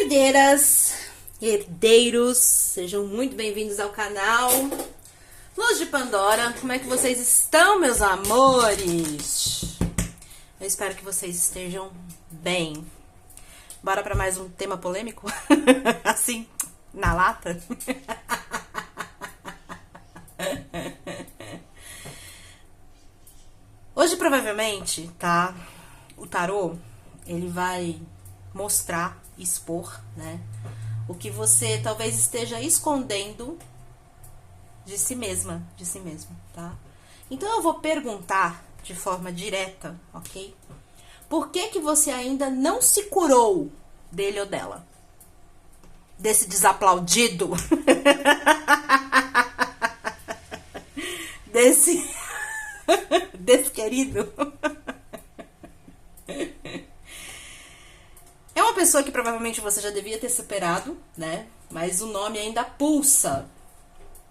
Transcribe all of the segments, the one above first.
Herdeiras, herdeiros, sejam muito bem-vindos ao canal Luz de Pandora. Como é que vocês estão, meus amores? Eu espero que vocês estejam bem. Bora para mais um tema polêmico? Assim, na lata? Hoje, provavelmente, tá? O tarô, ele vai mostrar, expor, né? O que você talvez esteja escondendo de si mesma, de si mesmo, tá? Então eu vou perguntar de forma direta, ok? Por que que você ainda não se curou dele ou dela? Desse desaplaudido? Desse querido? É uma pessoa que provavelmente você já devia ter superado, né? Mas o nome ainda pulsa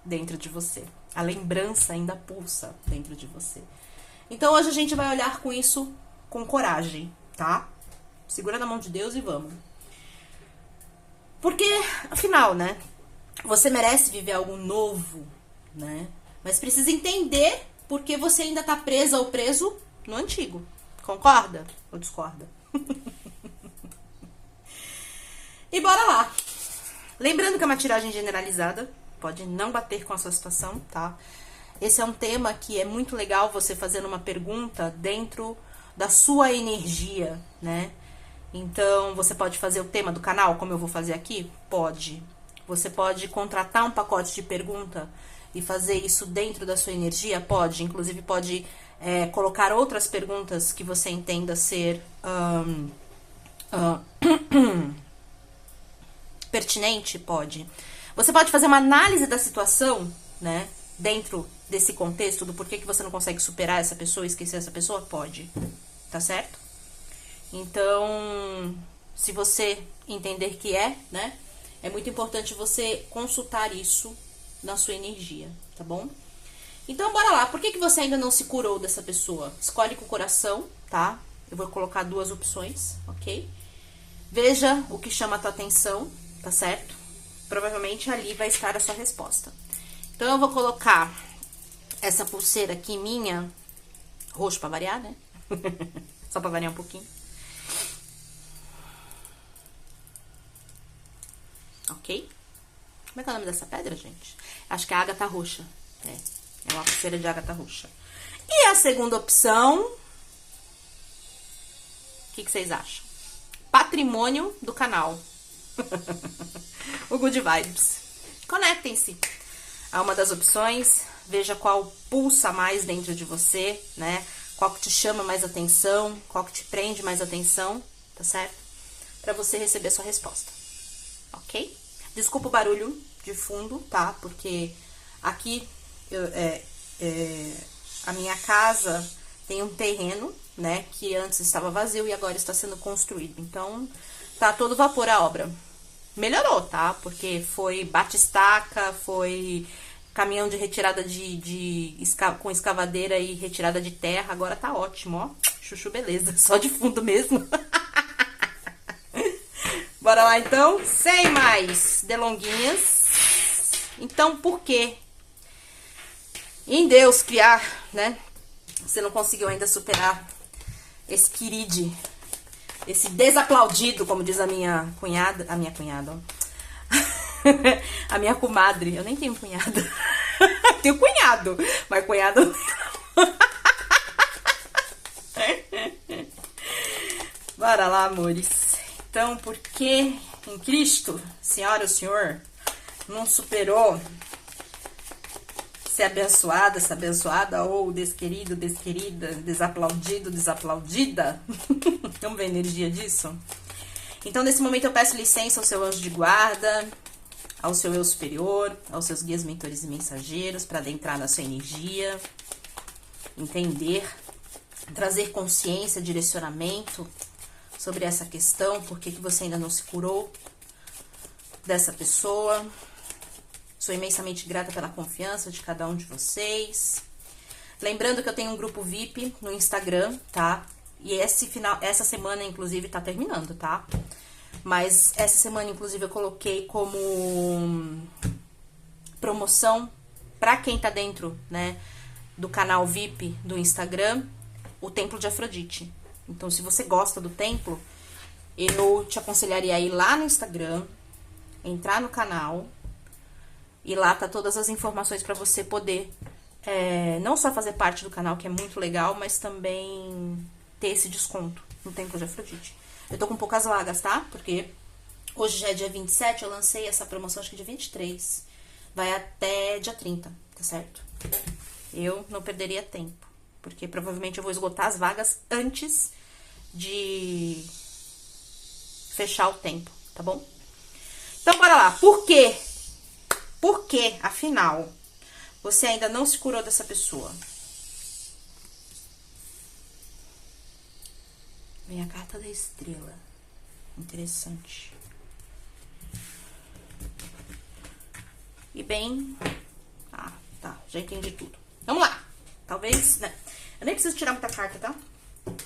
dentro de você. A lembrança ainda pulsa dentro de você. Então hoje a gente vai olhar com isso com coragem, tá? Segura na mão de Deus e vamos. Porque, afinal, né? Você merece viver algo novo, né? Mas precisa entender porque você ainda tá presa ou preso no antigo. Concorda ou discorda? E bora lá. Lembrando que é uma tiragem generalizada, pode não bater com a sua situação, tá? Esse é um tema que é muito legal você fazendo uma pergunta dentro da sua energia, né? Então, você pode fazer o tema do canal, como eu vou fazer aqui? Pode. Você pode contratar um pacote de pergunta e fazer isso dentro da sua energia? Pode. Inclusive, pode colocar outras perguntas que você entenda ser pertinente? Pode. Você pode fazer uma análise da situação, né? Dentro desse contexto do porquê que você não consegue superar essa pessoa, esquecer essa pessoa? Pode. Tá certo? Então, se você entender que né? É muito importante você consultar isso na sua energia, tá bom? Então, bora lá. Por que você ainda não se curou dessa pessoa? Escolhe com o coração, tá? Eu vou colocar duas opções, ok? Veja o que chama a tua atenção, tá certo? Provavelmente ali vai estar a sua resposta. Então, eu vou colocar essa pulseira aqui minha, roxo pra variar, né? Só pra variar um pouquinho. Ok? Como é que é o nome dessa pedra, gente? Acho que é ágata roxa. É uma pulseira de ágata roxa. E a segunda opção, o que vocês acham? Patrimônio do canal. O Good Vibes. Conectem-se a uma das opções, veja qual pulsa mais dentro de você, né? Qual que te chama mais atenção, qual que te prende mais atenção, tá certo? Pra você receber sua resposta, ok? Desculpa o barulho de fundo, tá? Porque aqui a minha casa tem um terreno, né? Que antes estava vazio e agora está sendo construído. Então, tá todo vapor a obra. Melhorou, tá? Porque foi bate-estaca, foi caminhão de retirada com escavadeira e retirada de terra. Agora tá ótimo, ó. Chuchu, beleza. Só de fundo mesmo. Bora lá, então. Sem mais delonguinhas. Então, por quê? Em Deus criar, né? Você não conseguiu ainda superar esse querido, esse desaplaudido, como diz a minha cunhada. A minha cunhada, ó. A minha comadre. Eu nem tenho cunhada. Tenho cunhado, mas cunhado. Bora lá, amores. Então, por que em Cristo, senhora ou senhor, não superou ser abençoada, essa abençoada, ou desquerido, desquerida, desaplaudido, desaplaudida? Vamos ver a energia disso? Então, nesse momento, eu peço licença ao seu anjo de guarda, ao seu eu superior, aos seus guias, mentores e mensageiros, para adentrar na sua energia, entender, trazer consciência, direcionamento sobre essa questão, por que você ainda não se curou dessa pessoa. Sou imensamente grata pela confiança de cada um de vocês. Lembrando que eu tenho um grupo VIP no Instagram, tá? E essa semana, inclusive, tá terminando, tá? Mas essa semana, inclusive, eu coloquei como promoção pra quem tá dentro, né, do canal VIP do Instagram, o Templo de Afrodite. Então, se você gosta do templo, eu te aconselharia a ir lá no Instagram, entrar no canal, e lá tá todas as informações pra você poder não só fazer parte do canal, que é muito legal, mas também ter esse desconto no Templo de Afrodite. Eu tô com poucas vagas, tá? Porque hoje já é dia 27, eu lancei essa promoção acho que dia 23. Vai até dia 30, tá certo? Eu não perderia tempo, porque provavelmente eu vou esgotar as vagas antes de fechar o tempo, tá bom? Então, bora lá. Por quê? Por que, afinal, você ainda não se curou dessa pessoa? Vem a carta da estrela. Interessante. E bem... Ah, tá. Já entendi tudo. Vamos lá. Talvez... Né? Eu nem preciso tirar muita carta, tá?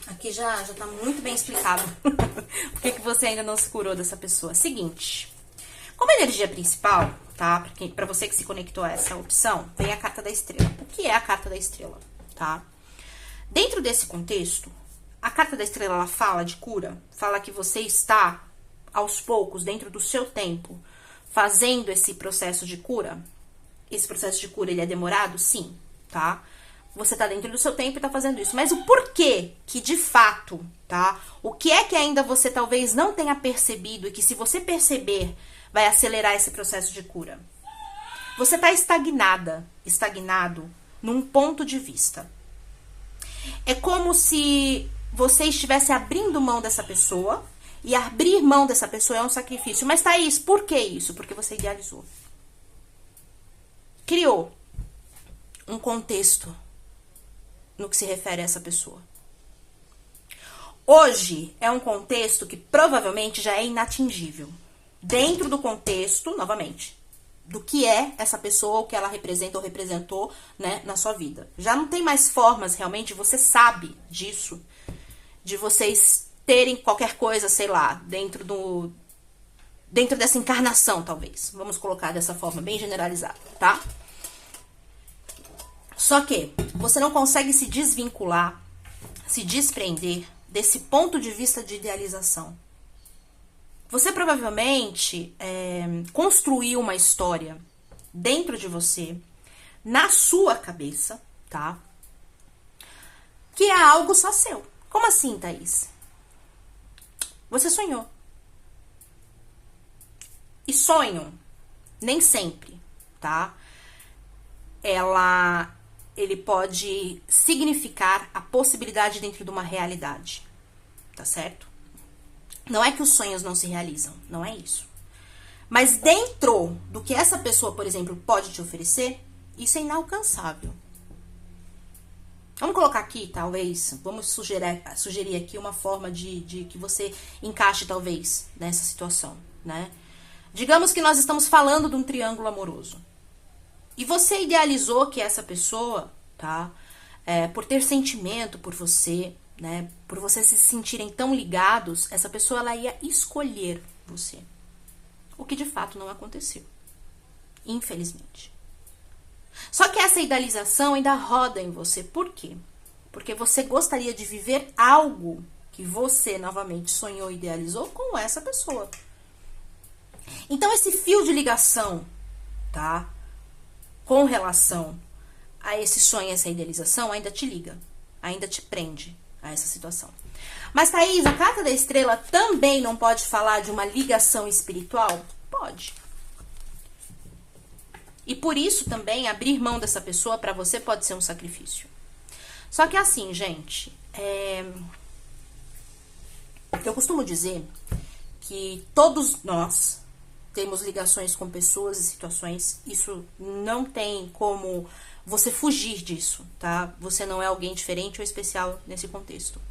Aqui já tá muito bem explicado. Por que você ainda não se curou dessa pessoa? Seguinte. Como energia principal, tá? Pra você que se conectou a essa opção, vem a carta da estrela. O que é a carta da estrela, tá? Dentro desse contexto, a carta da estrela, ela fala de cura, fala que você está, aos poucos, dentro do seu tempo, fazendo esse processo de cura. Esse processo de cura, ele é demorado? Sim, tá? Você tá dentro do seu tempo e tá fazendo isso. Mas o porquê que, de fato, tá? O que é que ainda você talvez não tenha percebido e que, se você perceber, vai acelerar esse processo de cura? Você tá estagnado num ponto de vista. É como se você estivesse abrindo mão dessa pessoa, e abrir mão dessa pessoa é um sacrifício. Mas, Thaís, por que isso? Porque você idealizou. Criou um contexto no que se refere a essa pessoa. Hoje é um contexto que provavelmente já é inatingível. Dentro do contexto, novamente, do que é essa pessoa, o que ela representa ou representou, né, na sua vida. Já não tem mais formas, realmente, você sabe disso, de vocês terem qualquer coisa, sei lá, dentro dessa encarnação, talvez. Vamos colocar dessa forma bem generalizada, tá? Só que você não consegue se desvincular, se desprender desse ponto de vista de idealização. Você provavelmente construiu uma história dentro de você, na sua cabeça, tá? Que é algo só seu. Como assim, Thaís? Você sonhou. E sonho, nem sempre, tá? Ele pode significar a possibilidade dentro de uma realidade, tá certo? Não é que os sonhos não se realizam, não é isso. Mas dentro do que essa pessoa, por exemplo, pode te oferecer, isso é inalcançável. Vamos colocar aqui, talvez, vamos sugerir aqui uma forma de que você encaixe, talvez, nessa situação, né? Digamos que nós estamos falando de um triângulo amoroso. E você idealizou que essa pessoa, tá? Por ter sentimento por você, né? Por vocês se sentirem tão ligados, essa pessoa, ela ia escolher você. O que de fato não aconteceu. Infelizmente. Só que essa idealização ainda roda em você. Por quê? Porque você gostaria de viver algo que você novamente sonhou e idealizou com essa pessoa. Então esse fio de ligação, tá? Com relação a esse sonho, essa idealização, ainda te liga, ainda te prende a essa situação. Mas, Thaís, a carta da estrela também não pode falar de uma ligação espiritual? Pode. E por isso também abrir mão dessa pessoa para você pode ser um sacrifício. Só que assim, gente, eu costumo dizer que todos nós temos ligações com pessoas e situações. Isso não tem como você fugir disso, tá? Você não é alguém diferente ou especial nesse contexto.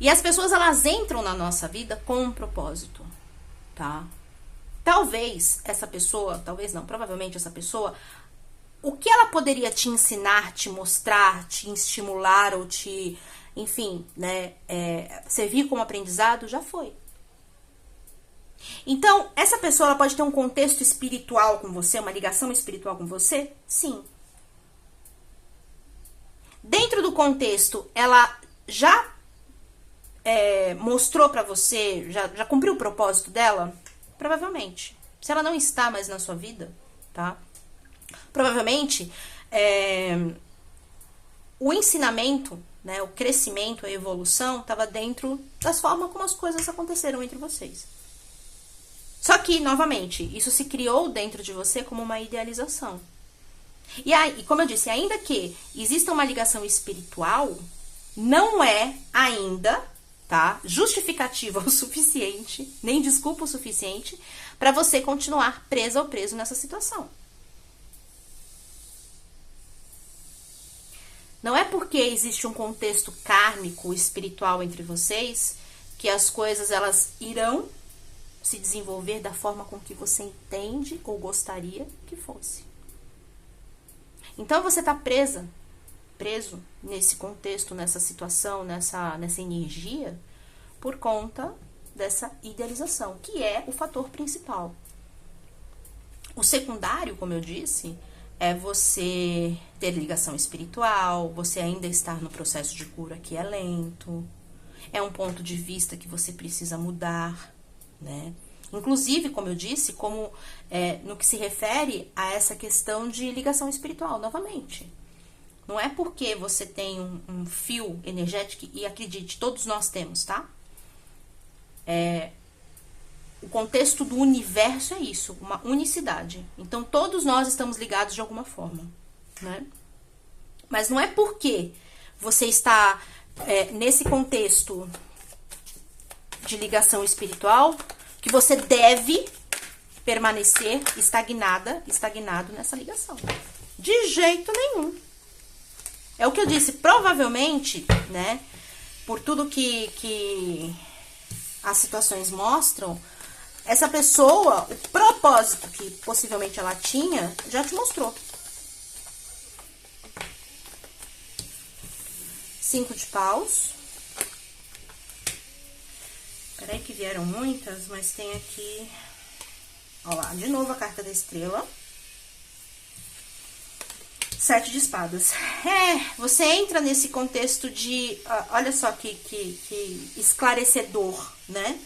E as pessoas, elas entram na nossa vida com um propósito, tá? Talvez essa pessoa, talvez não, provavelmente essa pessoa, o que ela poderia te ensinar, te mostrar, te estimular ou te, enfim, né, servir como aprendizado, já foi. Então, essa pessoa ela pode ter um contexto espiritual com você, uma ligação espiritual com você? Sim. Dentro do contexto, ela já mostrou pra você, já cumpriu o propósito dela? Provavelmente. Se ela não está mais na sua vida, tá? Provavelmente, o ensinamento, né, o crescimento, a evolução, estava dentro das formas como as coisas aconteceram entre vocês. Só que, novamente, isso se criou dentro de você como uma idealização. E aí, como eu disse, ainda que exista uma ligação espiritual, não é ainda, tá, justificativa o suficiente, nem desculpa o suficiente, para você continuar presa ou preso nessa situação. Não é porque existe um contexto kármico, espiritual entre vocês, que as coisas elas irão se desenvolver da forma com que você entende ou gostaria que fosse. Então você está preso nesse contexto, nessa situação, nessa energia, por conta dessa idealização, que é o fator principal. O secundário, como eu disse, é você ter ligação espiritual, você ainda estar no processo de cura que é lento, é um ponto de vista que você precisa mudar, né? Inclusive, como eu disse, no que se refere a essa questão de ligação espiritual, novamente. Não é porque você tem um fio energético, e acredite, todos nós temos, tá? O contexto do universo é isso, uma unicidade. Então, todos nós estamos ligados de alguma forma, né? Mas não é porque você está nesse contexto de ligação espiritual que você deve permanecer estagnado nessa ligação. De jeito nenhum. É o que eu disse, provavelmente, né, por tudo que as situações mostram, essa pessoa, o propósito que possivelmente ela tinha, já te mostrou. 5 de paus. Peraí que vieram muitas, mas tem aqui... Ó lá, de novo a carta da estrela. 7 de espadas. Você entra nesse contexto de... Olha só que esclarecedor, né?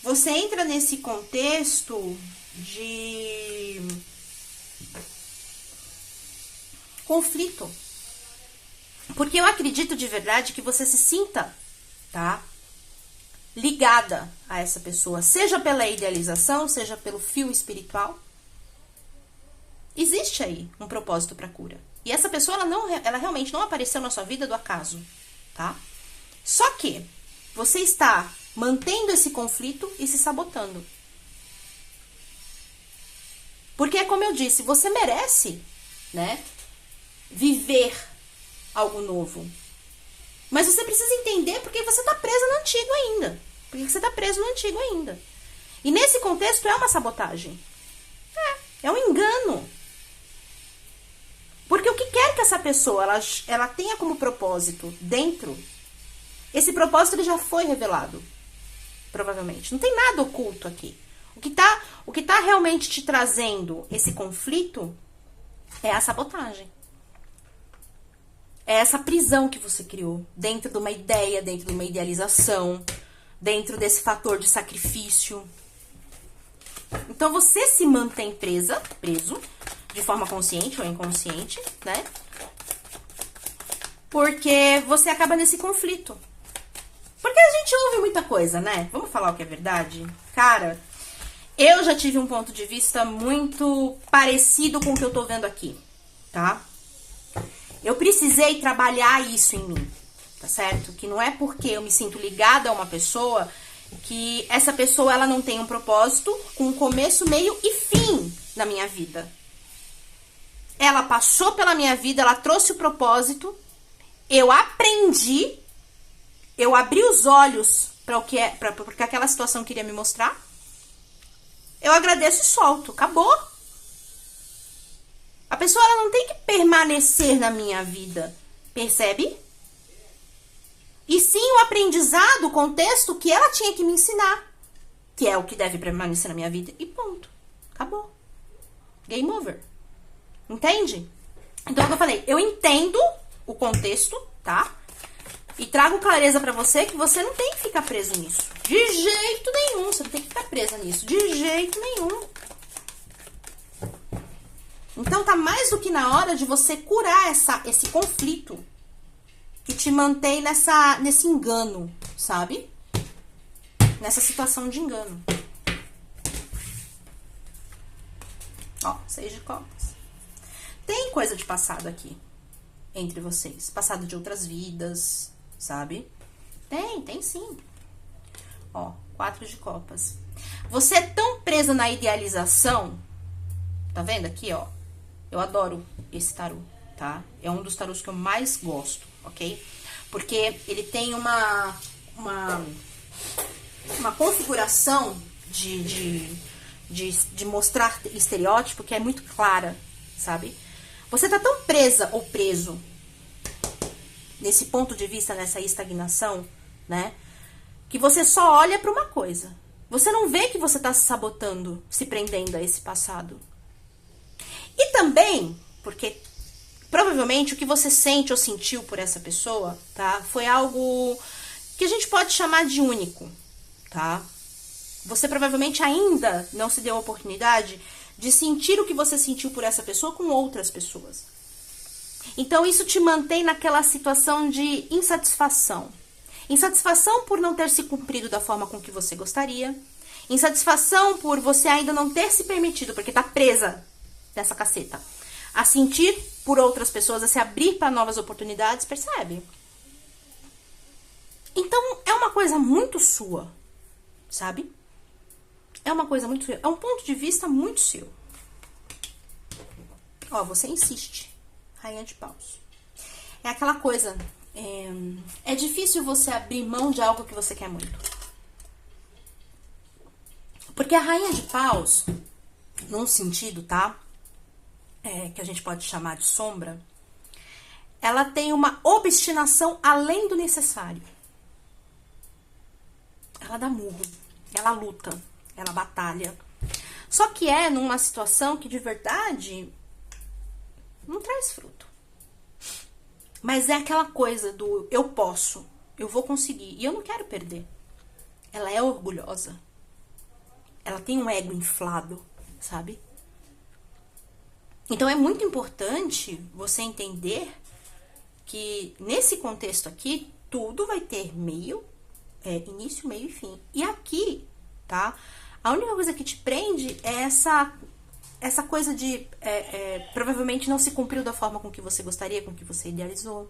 Você entra nesse contexto de conflito. Porque eu acredito de verdade que você se sinta, tá, ligada a essa pessoa, seja pela idealização, seja pelo fio espiritual. Existe aí um propósito para cura. E essa pessoa, ela realmente não apareceu na sua vida do acaso, tá? Só que você está mantendo esse conflito e se sabotando. Porque, como eu disse, você merece, né, viver algo novo. Mas você precisa entender porque você está presa no antigo ainda. Porque você está preso no antigo ainda. E nesse contexto é uma sabotagem. É um engano. Porque o que quer que essa pessoa ela tenha como propósito dentro, esse propósito ele já foi revelado. Provavelmente. Não tem nada oculto aqui. O que tá realmente te trazendo esse conflito é a sabotagem. É essa prisão que você criou dentro de uma ideia, dentro de uma idealização, dentro desse fator de sacrifício. Então você se mantém preso, de forma consciente ou inconsciente, né? Porque você acaba nesse conflito. Porque a gente ouve muita coisa, né? Vamos falar o que é verdade? Cara, eu já tive um ponto de vista muito parecido com o que eu tô vendo aqui, tá? Eu precisei trabalhar isso em mim, tá certo? Que não é porque eu me sinto ligada a uma pessoa que essa pessoa ela não tem um propósito com um começo, meio e fim na minha vida. Ela passou pela minha vida, ela trouxe o propósito, eu aprendi, eu abri os olhos para o que porque aquela situação queria me mostrar. Eu agradeço e solto, acabou. A pessoa ela não tem que permanecer na minha vida, percebe? E sim o aprendizado, o contexto que ela tinha que me ensinar. que é o que deve permanecer na minha vida, e ponto. Acabou. Game over. Entende? Então, como eu falei, eu entendo o contexto, tá? E trago clareza pra você que você não tem que ficar preso nisso. De jeito nenhum. Você não tem que ficar presa nisso. De jeito nenhum. Então, tá mais do que na hora de você curar esse conflito que te mantém nesse engano, sabe? Nessa situação de engano. Ó, 6 de copas. Tem coisa de passado aqui entre vocês. Passado de outras vidas, sabe? Tem sim. Ó, 4 de copas. Você é tão presa na idealização. Tá vendo aqui, ó? Eu adoro esse tarô, tá? É um dos tarôs que eu mais gosto, ok? Porque ele tem uma configuração de mostrar estereótipo que é muito clara, sabe? Você tá tão presa ou preso nesse ponto de vista, nessa estagnação, né? Que você só olha para uma coisa. Você não vê que você tá se sabotando, se prendendo a esse passado. E também, porque provavelmente o que você sente ou sentiu por essa pessoa, tá? Foi algo que a gente pode chamar de único, tá? Você provavelmente ainda não se deu a oportunidade de sentir o que você sentiu por essa pessoa com outras pessoas. Então, isso te mantém naquela situação de insatisfação. Insatisfação por não ter se cumprido da forma com que você gostaria. Insatisfação por você ainda não ter se permitido, porque tá presa nessa caceta, a sentir por outras pessoas, a se abrir para novas oportunidades, percebe? Então, é uma coisa muito sua, sabe? É uma coisa muito sua. É um ponto de vista muito seu. Ó, você insiste. Rainha de paus. É aquela coisa... É difícil você abrir mão de algo que você quer muito. Porque a rainha de paus, num sentido, tá? Que a gente pode chamar de sombra, ela tem uma obstinação além do necessário. Ela dá murro, ela luta, ela batalha. Só que é numa situação que de verdade não traz fruto. Mas é aquela coisa do eu posso, eu vou conseguir e eu não quero perder. Ela é orgulhosa. Ela tem um ego inflado, sabe? Então é muito importante você entender que nesse contexto aqui, tudo vai ter início, meio e fim. E aqui, tá? A única coisa que te prende é essa coisa de provavelmente não se cumpriu da forma com que você gostaria, com que você idealizou.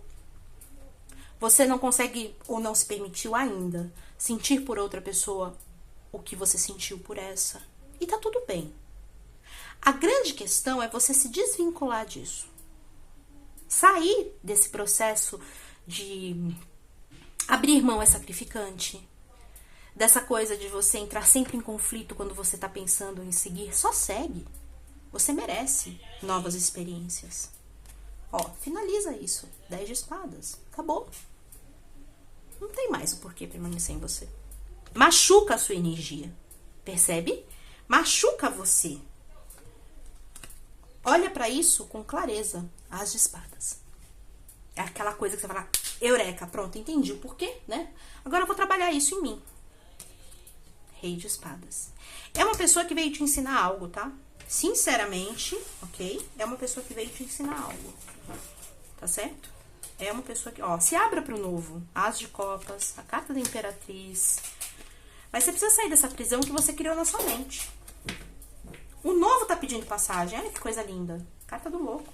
Você não consegue ou não se permitiu ainda sentir por outra pessoa o que você sentiu por essa. E tá tudo bem. A grande questão é você se desvincular disso. Sair desse processo de abrir mão é sacrificante. Dessa coisa de você entrar sempre em conflito quando você tá pensando em seguir. Só segue. Você merece novas experiências. Ó, finaliza isso. 10 de espadas. Acabou. Não tem mais o porquê permanecer em você. Machuca a sua energia. Percebe? Machuca você. Olha pra isso com clareza. As de espadas. É aquela coisa que você fala, eureka, pronto, entendi o porquê, né? Agora eu vou trabalhar isso em mim. Rei de espadas. É uma pessoa que veio te ensinar algo, tá? Sinceramente, ok? É uma pessoa que veio te ensinar algo. Tá certo? É uma pessoa que, ó, se abra pro novo. As de copas, a carta da imperatriz. Mas você precisa sair dessa prisão que você criou na sua mente. O novo tá pedindo passagem. Olha que coisa linda. Carta do louco.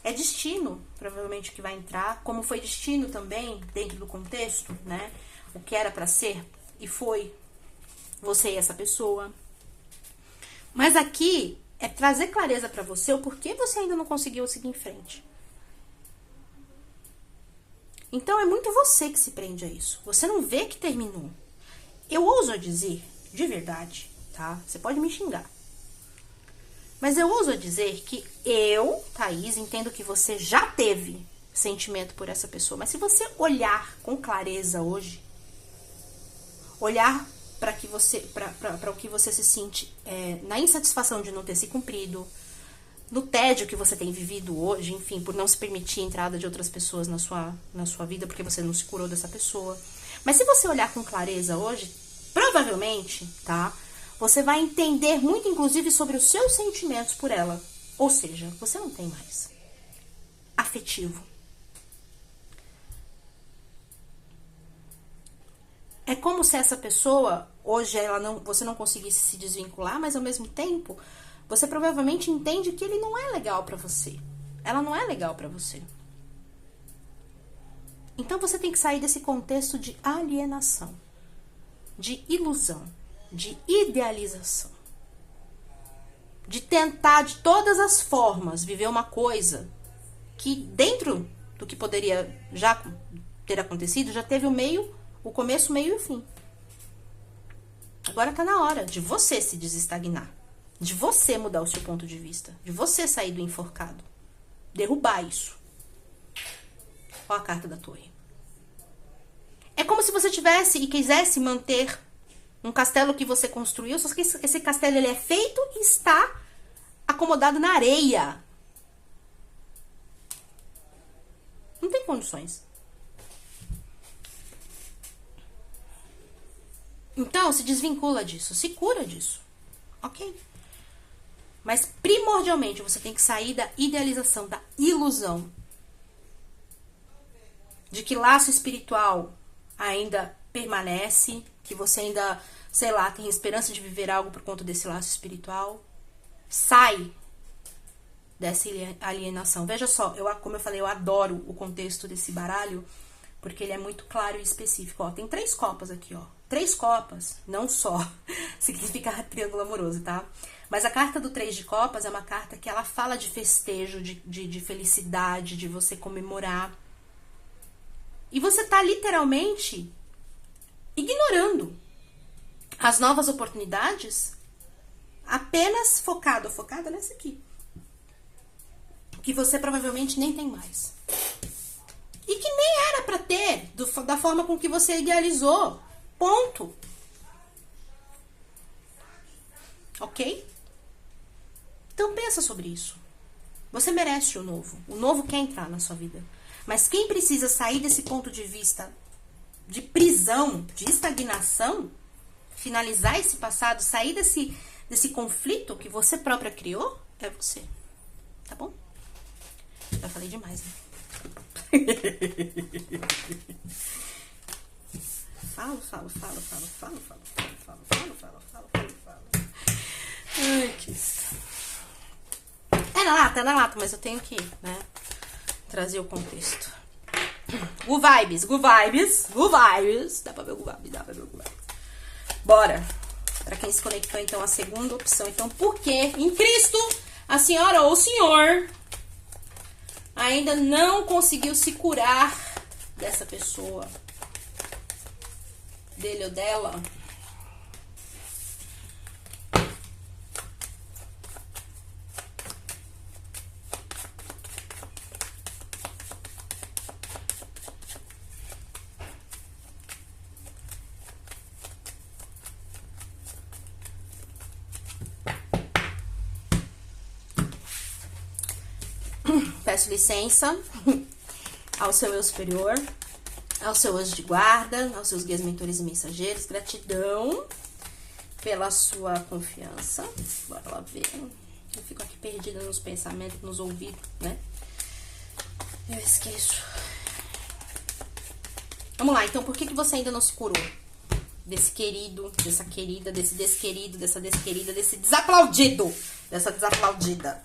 É destino, provavelmente, que vai entrar. Como foi destino também, dentro do contexto, né? O que era pra ser e foi você e essa pessoa. Mas aqui é trazer clareza pra você o porquê você ainda não conseguiu seguir em frente. Então é muito você que se prende a isso. Você não vê que terminou. Eu ouso dizer, de verdade, tá? Você pode me xingar. Mas eu ouso dizer que eu, Thaís, entendo que você já teve sentimento por essa pessoa. Mas se você olhar com clareza hoje, olhar para que você, para o que você se sente na insatisfação de não ter se cumprido, no tédio que você tem vivido hoje, enfim, por não se permitir a entrada de outras pessoas na sua vida, porque você não se curou dessa pessoa. Mas se você olhar com clareza hoje, provavelmente, tá? Você vai entender muito, inclusive, sobre os seus sentimentos por ela. Ou seja, você não tem mais afetivo. É como se essa pessoa, hoje, você não conseguisse se desvincular, mas ao mesmo tempo, você provavelmente entende que ele não é legal pra você. Ela não é legal pra você. Então você tem que sair desse contexto de alienação, de ilusão, de idealização. De tentar, de todas as formas, viver uma coisa que dentro do que poderia já ter acontecido, já teve o começo, o meio e o fim. Agora tá na hora de você se desestagnar. De você mudar o seu ponto de vista. De você sair do enforcado. Derrubar isso. Olha a carta da torre. É como se você tivesse e quisesse manter um castelo que você construiu, só que esse castelo ele é feito e está acomodado na areia. Não tem condições. Então, se desvincula disso, se cura disso. Ok? Mas, primordialmente, você tem que sair da idealização, da ilusão de que laço espiritual ainda permanece, que você ainda, sei lá, tem esperança de viver algo por conta desse laço espiritual. Sai dessa alienação. Veja só, como eu falei, eu adoro o contexto desse baralho, porque ele é muito claro e específico. Ó, tem 3 copas aqui, ó. 3 copas, não só significa triângulo amoroso, tá? Mas a carta do 3 de copas é uma carta que ela fala de festejo, de felicidade, de você comemorar. E você tá literalmente ignorando as novas oportunidades, apenas focada nessa aqui. Que você provavelmente nem tem mais. E que nem era pra ter, da forma com que você idealizou. Ponto. Ok? Então pensa sobre isso. Você merece o novo. O novo quer entrar na sua vida. Mas quem precisa sair desse ponto de vista de prisão, de estagnação, finalizar esse passado, sair desse conflito que você própria criou, é você. Tá bom? Já falei demais, né? Falo. Ai, que isso. É na lata, mas eu tenho que, né, trazer o contexto. Good vibes. Dá pra ver o good vibes. Bora. Pra quem se conectou, então, a segunda opção. Então, por que em Cristo a senhora ou o senhor ainda não conseguiu se curar dessa pessoa? Dele ou dela? Peço licença ao seu eu superior, ao seu anjo de guarda, aos seus guias, mentores e mensageiros. Gratidão pela sua confiança. Bora lá ver. Eu fico aqui perdida nos pensamentos, nos ouvidos, né? Eu esqueço. Vamos lá, então, por que você ainda não se curou? Desse querido, dessa querida, desse desquerido, dessa desquerida, desse desaplaudido, dessa desaplaudida.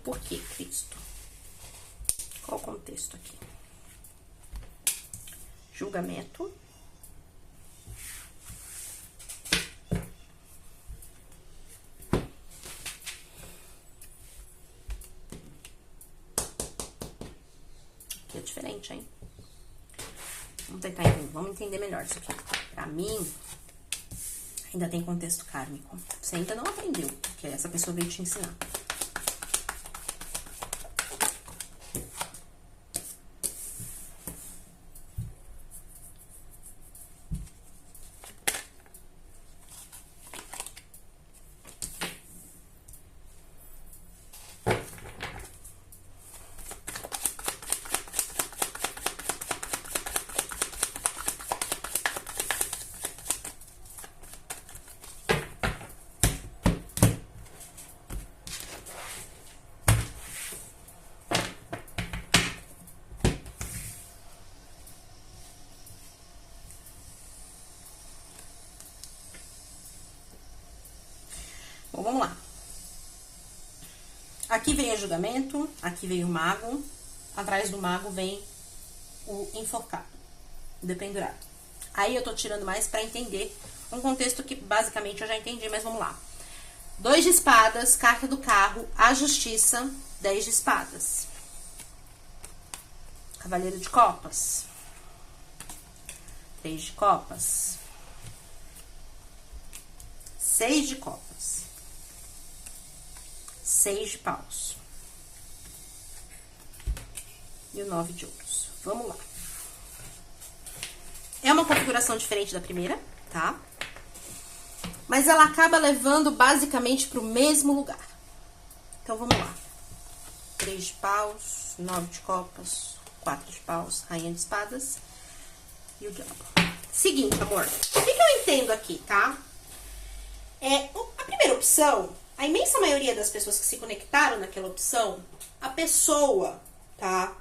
Por que, Cristo? Qual o contexto aqui? Julgamento. Aqui é diferente, hein? Vamos tentar entender. Vamos entender melhor isso aqui. Pra mim, ainda tem contexto kármico. Você ainda não aprendeu, porque essa pessoa veio te ensinar. Bom, vamos lá. Aqui vem o julgamento, aqui vem o mago. Atrás do mago vem o enforcado, o dependurado. Aí eu tô tirando mais pra entender um contexto que basicamente eu já entendi, mas vamos lá. 2 de espadas, carta do carro, a justiça, 10 de espadas. Cavaleiro de copas. 3 de copas. 6 de copas. 6 de paus. E o 9 de ouros. Vamos lá. É uma configuração diferente da primeira, tá? Mas ela acaba levando basicamente para o mesmo lugar. Então, vamos lá. 3 de paus, 9 de copas, 4 de paus, rainha de espadas e o diabo. Seguinte, amor. O que eu entendo aqui, tá? A primeira opção, a imensa maioria das pessoas que se conectaram naquela opção, a pessoa, tá?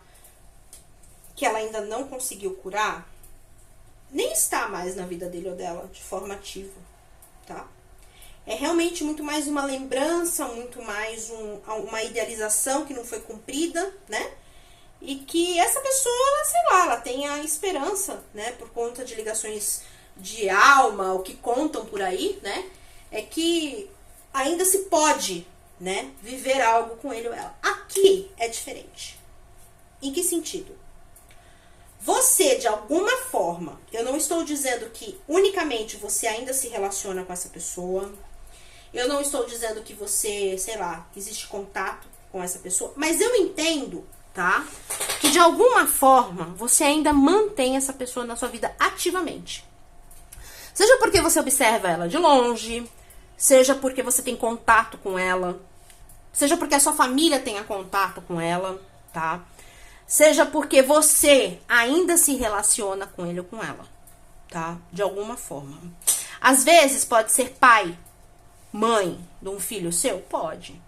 Que ela ainda não conseguiu curar, nem está mais na vida dele ou dela de forma ativa, tá? É realmente muito mais uma lembrança, muito mais uma idealização que não foi cumprida, né? E que essa pessoa, sei lá, ela tem a esperança, né? Por conta de ligações de alma, o que contam por aí, né? É que ainda se pode, né? Viver algo com ele ou ela. Aqui é diferente. Em que sentido? Você, de alguma forma, eu não estou dizendo que unicamente você ainda se relaciona com essa pessoa. Eu não estou dizendo que você, sei lá, existe contato com essa pessoa. Mas eu entendo, tá? Que de alguma forma você ainda mantém essa pessoa na sua vida ativamente. Seja porque você observa ela de longe, seja porque você tem contato com ela, seja porque a sua família tenha contato com ela, tá? Seja porque você ainda se relaciona com ele ou com ela, tá? De alguma forma. Às vezes pode ser pai, mãe de um filho seu? Pode,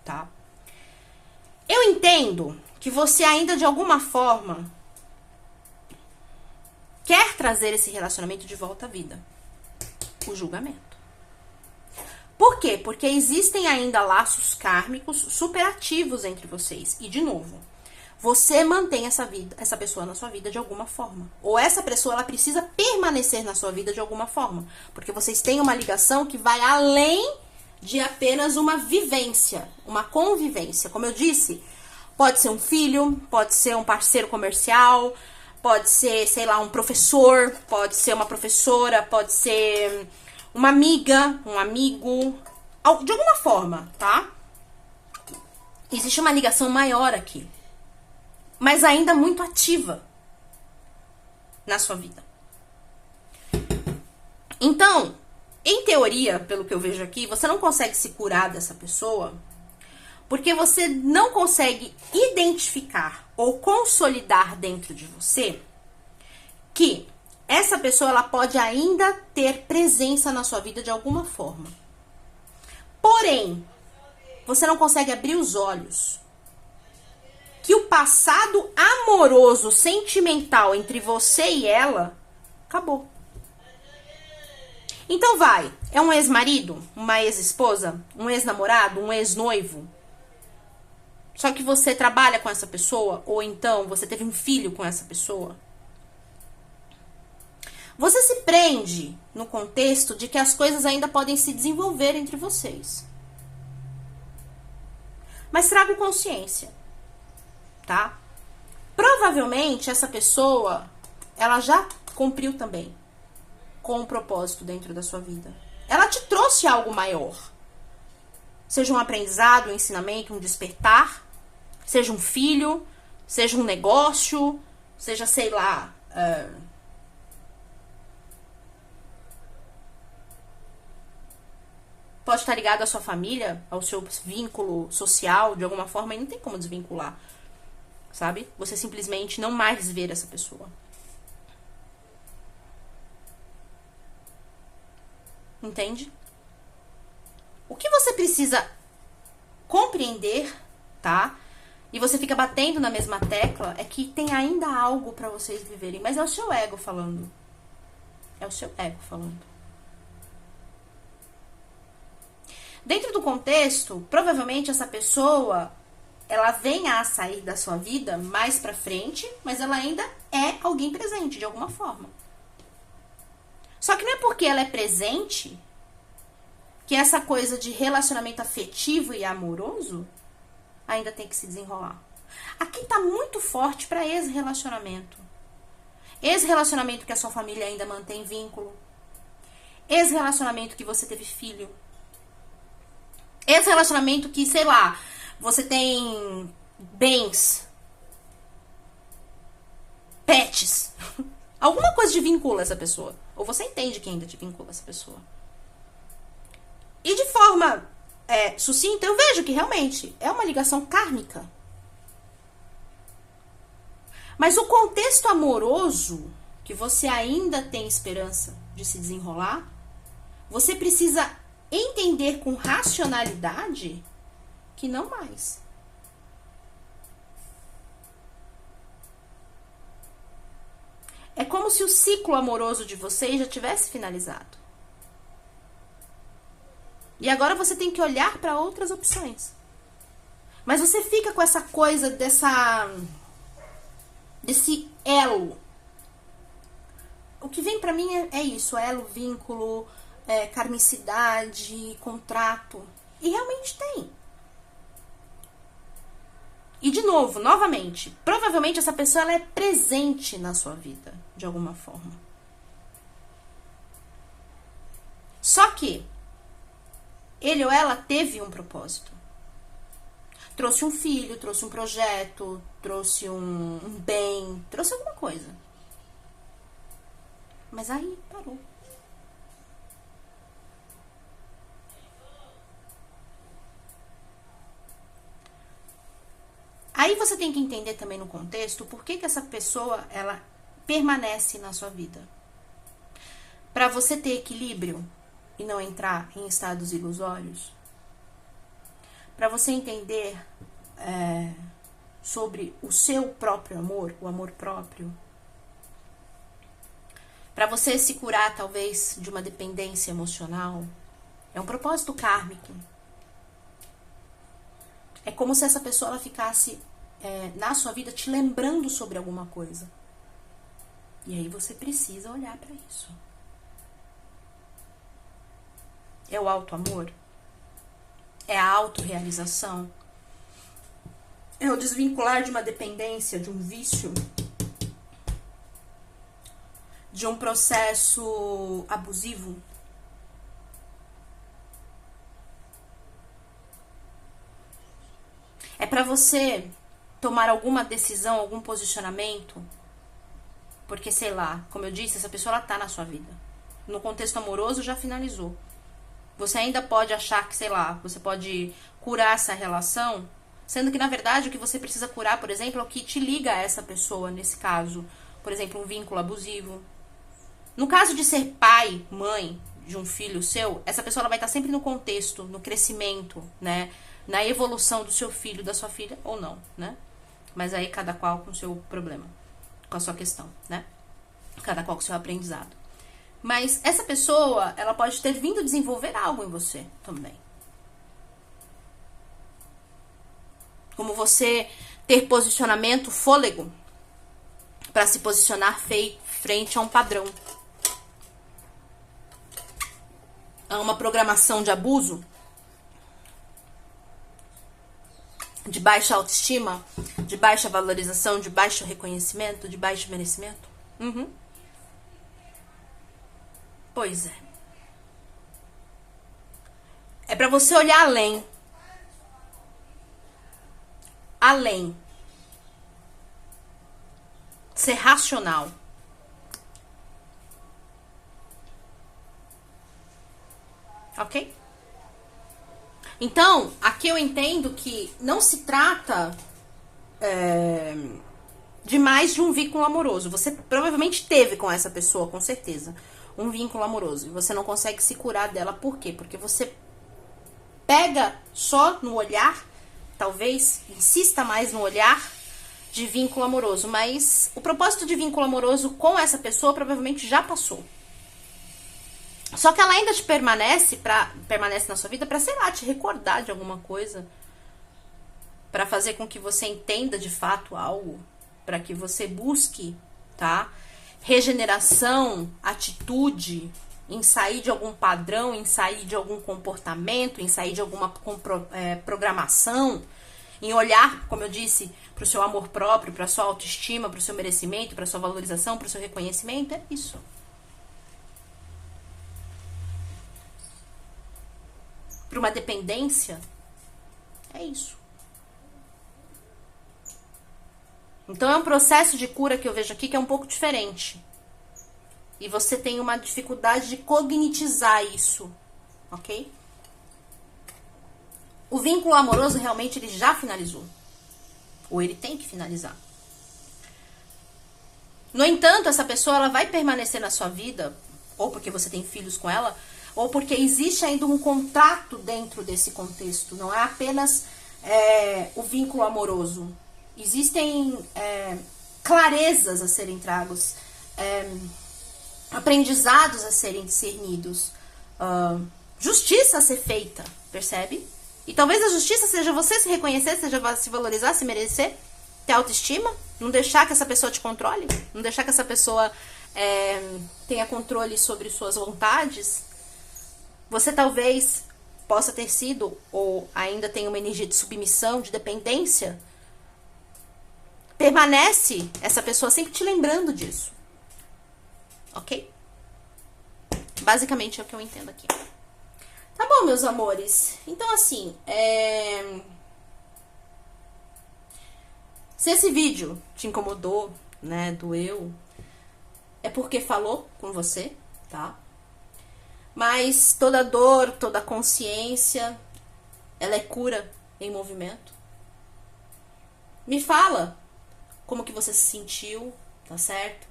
tá? Eu entendo que você ainda de alguma forma quer trazer esse relacionamento de volta à vida. O julgamento. Por quê? Porque existem ainda laços kármicos superativos entre vocês. E, de novo, você mantém essa pessoa na sua vida de alguma forma. Ou essa pessoa, ela precisa permanecer na sua vida de alguma forma. Porque vocês têm uma ligação que vai além de apenas uma vivência, uma convivência. Como eu disse, pode ser um filho, pode ser um parceiro comercial, pode ser, sei lá, um professor, pode ser uma professora, pode ser uma amiga, um amigo, de alguma forma, tá? Existe uma ligação maior aqui, mas ainda muito ativa na sua vida. Então, em teoria, pelo que eu vejo aqui, você não consegue se curar dessa pessoa porque você não consegue identificar ou consolidar dentro de você que essa pessoa ela pode ainda ter presença na sua vida de alguma forma. Porém, você não consegue abrir os olhos que o passado amoroso, sentimental entre você e ela acabou. Então é um ex-marido, uma ex-esposa, um ex-namorado, um ex-noivo. Só que você trabalha com essa pessoa, ou então você teve um filho com essa pessoa. Você se prende no contexto de que as coisas ainda podem se desenvolver entre vocês. Mas traga consciência, tá? Provavelmente essa pessoa, ela já cumpriu também com um propósito dentro da sua vida. Ela te trouxe algo maior. Seja um aprendizado, um ensinamento, um despertar. Seja um filho, seja um negócio, seja, sei lá... Pode estar ligado à sua família, ao seu vínculo social, de alguma forma, e não tem como desvincular, sabe? Você simplesmente não mais ver essa pessoa. Entende? O que você precisa compreender, tá? E você fica batendo na mesma tecla, é que tem ainda algo pra vocês viverem, mas é o seu ego falando. É o seu ego falando. Dentro do contexto, provavelmente essa pessoa, ela venha a sair da sua vida mais pra frente, mas ela ainda é alguém presente, de alguma forma. Só que não é porque ela é presente que essa coisa de relacionamento afetivo e amoroso ainda tem que se desenrolar. Aqui tá muito forte pra ex-relacionamento. Ex-relacionamento que a sua família ainda mantém vínculo. Ex-relacionamento que você teve filho. Ex-relacionamento que, sei lá, você tem bens, pets. Alguma coisa te vincula essa pessoa. Ou você entende que ainda te vincula essa pessoa. E de forma sucinta, eu vejo que realmente é uma ligação kármica. Mas o contexto amoroso, que você ainda tem esperança de se desenrolar, você precisa entender com racionalidade que não mais. É como se o ciclo amoroso de vocês já tivesse finalizado. E agora você tem que olhar para outras opções. Mas você fica com essa coisa desse elo. O que vem pra mim é isso, elo, vínculo, karmicidade, contrato. E realmente tem. E de novo, novamente, provavelmente essa pessoa ela é presente na sua vida, de alguma forma. Só que ele ou ela teve um propósito. Trouxe um filho, trouxe um projeto, trouxe um bem, trouxe alguma coisa. Mas aí parou. Aí você tem que entender também no contexto por que essa pessoa ela permanece na sua vida. Para você ter equilíbrio e não entrar em estados ilusórios. Para você entender sobre o seu próprio amor, o amor próprio. Para você se curar, talvez, de uma dependência emocional. É um propósito kármico. É como se essa pessoa ela ficasse na sua vida te lembrando sobre alguma coisa. E aí você precisa olhar para isso. É o auto-amor? É a autorrealização? É o desvincular de uma dependência, de um vício? De um processo abusivo? É para você tomar alguma decisão, algum posicionamento? Porque, sei lá, como eu disse, essa pessoa ela tá na sua vida. No contexto amoroso já finalizou. Você ainda pode achar que, sei lá, você pode curar essa relação, sendo que, na verdade, o que você precisa curar, por exemplo, é o que te liga a essa pessoa, nesse caso. Por exemplo, um vínculo abusivo. No caso de ser pai, mãe de um filho seu, essa pessoa ela vai estar sempre no contexto, no crescimento, né? Na evolução do seu filho, da sua filha, ou não, né? Mas aí cada qual com o seu problema, com a sua questão, né? Cada qual com o seu aprendizado. Mas essa pessoa, ela pode ter vindo desenvolver algo em você também. Como você ter posicionamento, fôlego, para se posicionar frente a um padrão. A uma programação de abuso, de baixa autoestima, de baixa valorização, de baixo reconhecimento, de baixo merecimento. Pois é. É pra você olhar além. Além. Ser racional. Ok? Então, aqui eu entendo que não se trata de mais de um vínculo amoroso. Você provavelmente teve com essa pessoa, com certeza, um vínculo amoroso. E você não consegue se curar dela. Por quê? Porque você pega só no olhar, talvez insista mais no olhar de vínculo amoroso. Mas o propósito de vínculo amoroso com essa pessoa provavelmente já passou. Só que ela ainda te permanece na sua vida pra, sei lá, te recordar de alguma coisa, pra fazer com que você entenda de fato algo, pra que você busque, tá? Regeneração, atitude, em sair de algum padrão, em sair de algum comportamento, em sair de alguma programação, em olhar, como eu disse, pro seu amor próprio, pra sua autoestima, pro seu merecimento, pra sua valorização, pro seu reconhecimento, é isso. Para uma dependência, é isso. Então é um processo de cura que eu vejo aqui que é um pouco diferente. E você tem uma dificuldade de cognitizar isso, ok? O vínculo amoroso realmente ele já finalizou. Ou ele tem que finalizar. No entanto, essa pessoa ela vai permanecer na sua vida, ou porque você tem filhos com ela, ou porque existe ainda um contato dentro desse contexto. Não é apenas o vínculo amoroso. Existem clarezas a serem tragos, aprendizados a serem discernidos, justiça a ser feita, percebe? E talvez a justiça seja você se reconhecer, seja se valorizar, se merecer, ter autoestima, não deixar que essa pessoa te controle, não deixar que essa pessoa tenha controle sobre suas vontades. Você talvez possa ter sido, ou ainda tem uma energia de submissão, de dependência. Permanece essa pessoa sempre te lembrando disso. Ok? Basicamente é o que eu entendo aqui. Tá bom, meus amores? Então, assim, se esse vídeo te incomodou, né, doeu, é porque falou com você, tá? Mas toda dor, toda consciência, ela é cura em movimento. Me fala como que você se sentiu, tá certo?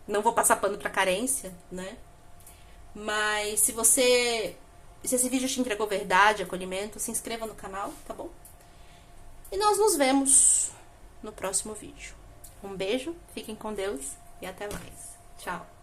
Não vou passar pano pra carência, né? Mas se esse vídeo te entregou verdade, acolhimento, se inscreva no canal, tá bom? E nós nos vemos no próximo vídeo. Um beijo, fiquem com Deus e até mais. Tchau.